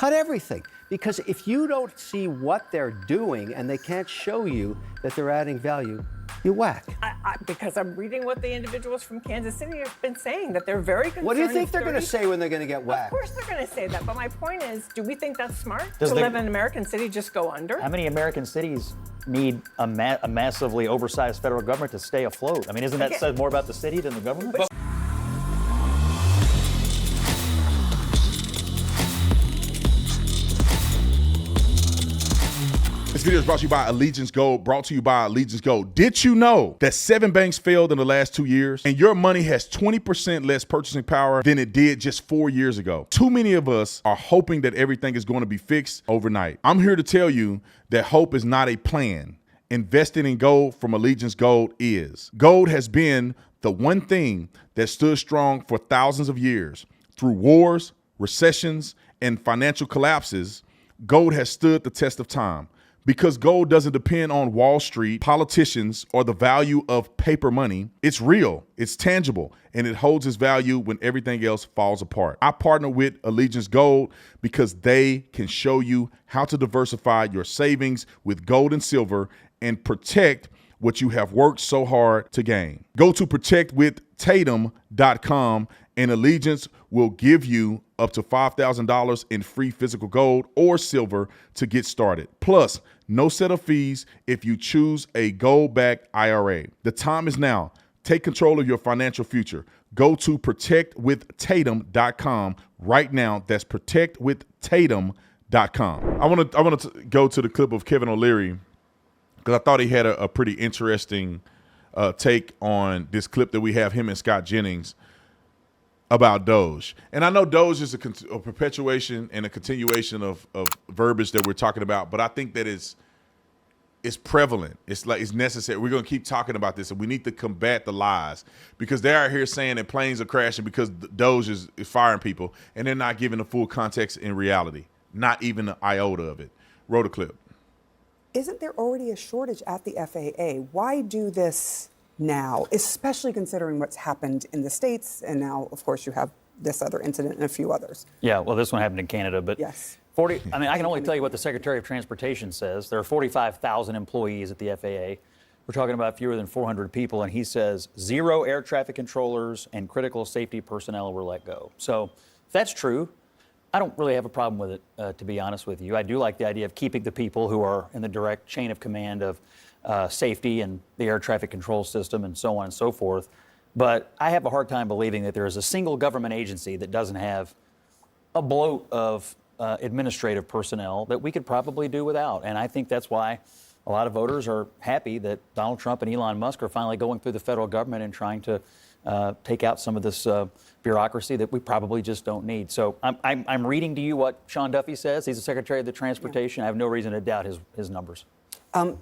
cut everything. Because if you don't see what they're doing and they can't show you that they're adding value, you whack. Because I'm reading what the individuals from Kansas City have been saying, that they're very concerned. What do you think they're going to say when they're going to get whacked? Of course they're going to say that, but my point is, do we think that's smart? To live in an American city, just go under? How many American cities need a massively oversized federal government to stay afloat? I mean, isn't that said more about the city than the government? This video is brought to you by Allegiance Gold, brought to you by Allegiance Gold. Did you know that 7 banks failed in the last 2 years and your money has 20% less purchasing power than it did just 4 years ago? Too many of us are hoping that everything is going to be fixed overnight. I'm here to tell you that hope is not a plan. Investing in gold from Allegiance Gold is. Gold has been the one thing that stood strong for thousands of years. Through wars, recessions, and financial collapses, gold has stood the test of time. Because gold doesn't depend on Wall Street, politicians, or the value of paper money. It's real, it's tangible, and it holds its value when everything else falls apart. I partner with Allegiance Gold because they can show you how to diversify your savings with gold and silver and protect what you have worked so hard to gain. Go to protectwithtatum.com and Allegiance will give you up to $5,000 in free physical gold or silver to get started. Plus, no set of fees if you choose a gold-backed IRA. The time is now. Take control of your financial future. Go to protectwithtatum.com right now. That's protectwithtatum.com. I want to go to the clip of Kevin O'Leary because I thought he had a pretty interesting take on this clip that we have him and Scott Jennings about DOGE. And I know DOGE is a perpetuation and a continuation of verbiage that we're talking about, but I think that it's prevalent. It's necessary. We're going to keep talking about this, and we need to combat the lies because they're out here saying that planes are crashing because DOGE is firing people, and they're not giving the full context in reality, not even an iota of it. Roll the clip. Isn't there already a shortage at the FAA? Why do this now, especially considering what's happened in the States, and now, of course, you have this other incident and a few others? Yeah, well, this one happened in Canada, but yes. I can only tell you what the Secretary of Transportation says. There are 45,000 employees at the FAA. We're talking about fewer than 400 people, and he says 0 air traffic controllers and critical safety personnel were let go. So if that's true, I don't really have a problem with it, to be honest with you. I do like the idea of keeping the people who are in the direct chain of command of safety and the air traffic control system and so on and so forth. But I have a hard time believing that there is a single government agency that doesn't have a bloat of administrative personnel that we could probably do without. And I think that's why a lot of voters are happy that Donald Trump and Elon Musk are finally going through the federal government and trying to take out some of this bureaucary that we probably just don't need. So I'm reading to you what Sean Duffy says. He's the Secretary of the Transportation. I have no reason to doubt his numbers.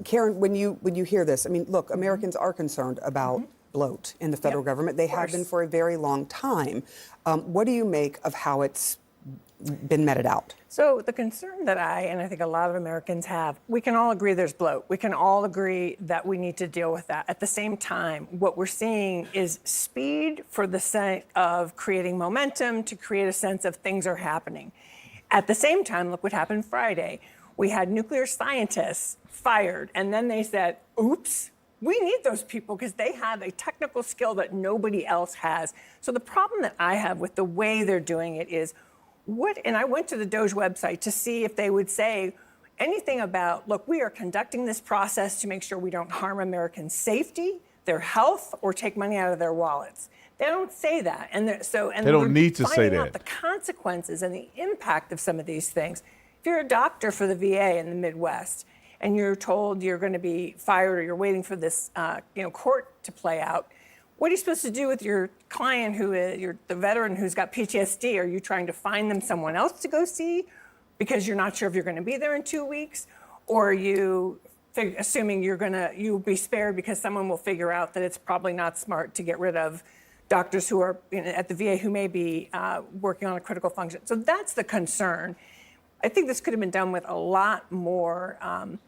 Karen, when you hear this, I mean, look, Americans are concerned about bloat in the federal government. They have been for a very long time. What do you make of how it's been meted out? So the concern that I think a lot of Americans have, we can all agree there's bloat. We can all agree that we need to deal with that. At the same time, what we're seeing is speed for the sake of creating momentum, to create a sense of things are happening. At the same time, look what happened Friday. We had nuclear scientists fired, and then they said, oops, we need those people because they have a technical skill that nobody else has. So the problem that I have with the way they're doing it is and I went to the DOGE website to see if they would say anything about, look, we are conducting this process to make sure we don't harm American safety, their health, or take money out of their wallets. They don't say that. And they don't need to say that. Out the consequences and the impact of some of these things. If you're a doctor for the VA in the Midwest and you're told you're going to be fired or you're waiting for this court to play out, what are you supposed to do with your client the veteran who's got PTSD? Are you trying to find them someone else to go see because you're not sure if you're going to be there in 2 weeks? Or are you assuming you'll be spared because someone will figure out that it's probably not smart to get rid of doctors who are at the VA who may be working on a critical function? So that's the concern. I think this could have been done with a lot more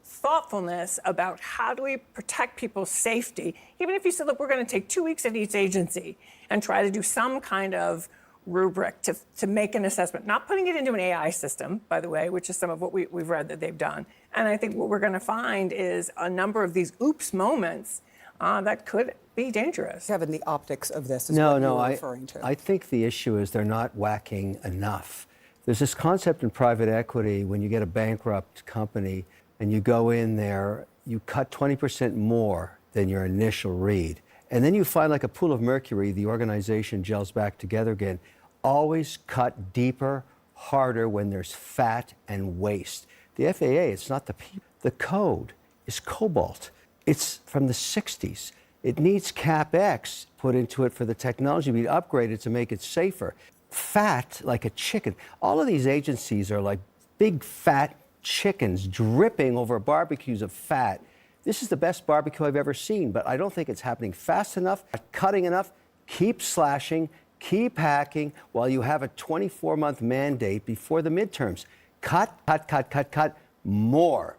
thoughtfulness about how do we protect people's safety. Even if you said, look, we're going to take 2 weeks at each agency and try to do some kind of rubric to make an assessment, not putting it into an AI system, by the way, which is some of what we've read that they've done. And I think what we're going to find is a number of these oops moments that could be dangerous. Kevin, the optics of this is No, what no, you're referring to. I think the issue is they're not whacking enough. There's this concept in private equity when you get a bankrupt company and you go in there, you cut 20% more than your initial read. And then you find like a pool of mercury, the organization gels back together again. Always cut deeper, harder when there's fat and waste. The FAA, it's not the people. The code is cobalt. It's from the 60s. It needs CapEx put into it for the technology to be upgraded to make it safer. Fat like a chicken. All of these agencies are like big fat chickens dripping over barbecues of fat. This is the best barbecue I've ever seen, but I don't think it's happening fast enough, cutting enough. Keep slashing, keep hacking while you have a 24-month mandate before the midterms. Cut, cut, cut, cut, cut,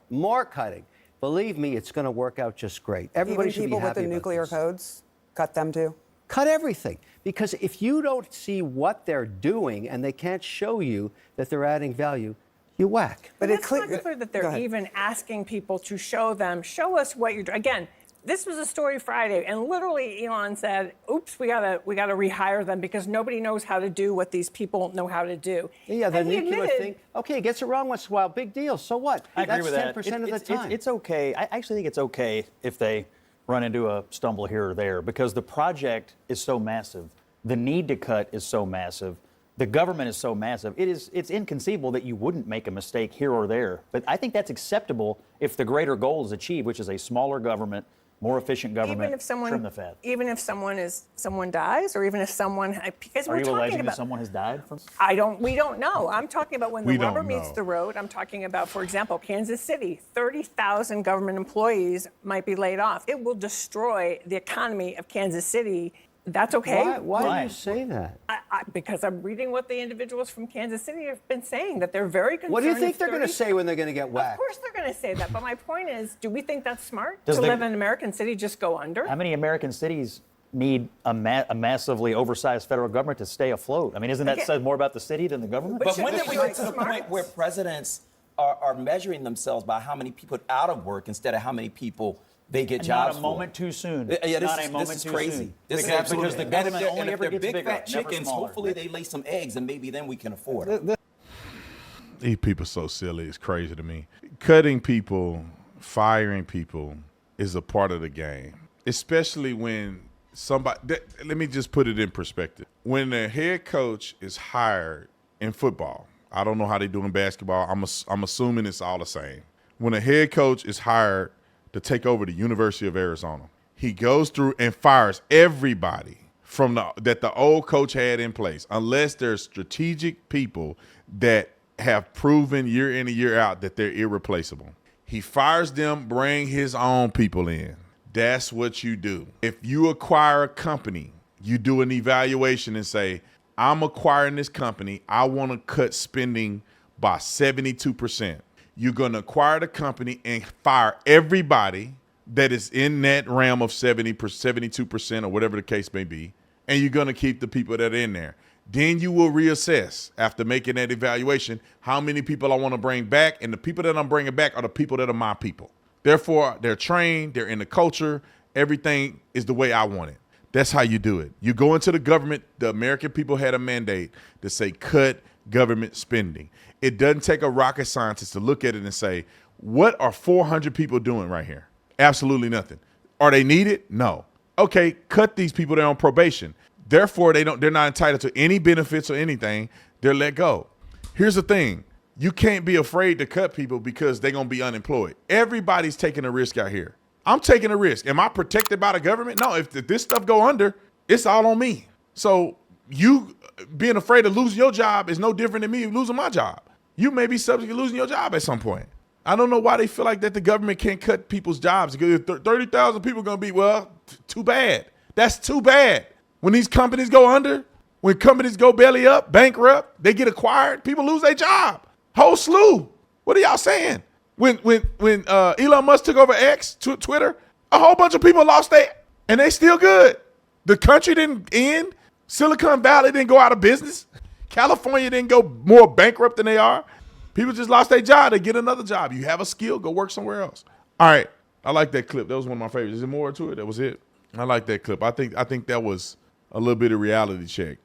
more cutting. Believe me, it's going to work out just great. Everybody should be happy Even people with the about nuclear this. codes, cut them too? Cut everything. Because if you don't see what they're doing and they can't show you that they're adding value, you whack. But It's not clear that Go they're ahead. even asking people to show us what you're doing. Again, this was a story Friday, and literally Elon said, oops, we gotta rehire them because nobody knows how to do what these people know how to do. Yeah, the And he nuclear admitted- thing. Okay, gets it wrong once in a while. Big deal. So what? I agree That's with that. 10% of the time. It's okay. I actually think it's okay if they run into a stumble here or there because the project is so massive. The need to cut is so massive. The government is so massive. It's inconceivable that you wouldn't make a mistake here or there. But I think that's acceptable if the greater goal is achieved, which is a smaller government, more efficient government, Even if trim the fat. someone dies, or even if someone, because Are we're you talking alleging about, that someone has died from? we don't know. I'm talking about when the We don't rubber meets know. the road. I'm talking about, for example, Kansas City, 30,000 government employees might be laid off. It will destroy the economy of Kansas City. That's okay. Why do you say that? Because I'm reading what the individuals from Kansas City have been saying, that they're very concerned. What do you think if they're going to 30 say when they're going to get Of whacked? course they're going to say that, but my point is, do we think that's smart Does to the- live in an American city just go under? How many American cities need a massively oversized federal government to stay afloat? I mean, isn't that Again- says more about the city than the government? But But should when we did we do get it to the smart? point where presidents are measuring themselves by how many people out of work instead of how many people they get Not jobs a for? moment too soon. Yeah, Not a this moment is too crazy. soon. This is Because- absolutely because the and government if they're, only and if ever they're gets big bigger, fat never chickens, smaller. hopefully they lay some eggs and maybe then we can afford it. These people so silly. It's crazy to me. Cutting people, firing people is a part of the game, especially when let me just put it in perspective. When the head coach is hired in football, I don't know how they do in basketball. I'm assuming it's all the same. When a head coach is hired to take over the University of Arizona, he goes through and fires everybody that the old coach had in place, unless there's strategic people that have proven year in and year out that they're irreplaceable. He fires them, bring his own people in. That's what you do. If you acquire a company, you do an evaluation and say, I'm acquiring this company. I want to cut spending by 72%. You're going to acquire the company and fire everybody that is in that realm of 72% or whatever the case may be, and you're going to keep the people that are in there. Then you will reassess after making that evaluation how many people I want to bring back, and the people that I'm bringing back are the people that are my people. Therefore, they're trained, they're in the culture, everything is the way I want it. That's how you do it. You go into the government, the American people had a mandate to say cut government spending. It doesn't take a rocket scientist to look at it and say, what are 400 people doing right here? Absolutely nothing. Are they needed? No. Okay, cut these people. They're on probation. Therefore, they're not entitled to any benefits or anything. They're let go. Here's the thing. You can't be afraid to cut people because they're going to be unemployed. Everybody's taking a risk out here. I'm taking a risk. Am I protected by the government? No, if this stuff go under, it's all on me. So you being afraid of losing your job is no different than me losing my job. You may be subject to losing your job at some point. I don't know why they feel like that the government can't cut people's jobs. 30,000 people are going to be, well, too bad. That's too bad. When these companies go under, when companies go belly up, bankrupt, they get acquired, people lose their job. Whole slew. What are y'all saying? When Elon Musk took over X, Twitter, a whole bunch of people lost and they still good. The country didn't end. Silicon Valley didn't go out of business. California didn't go more bankrupt than they are. People just lost their job. They get another job. You have a skill, go work somewhere else. All right. I like that clip. That was one of my favorites. Is there more to it? That was it. I like that clip. I think that was a little bit of reality check.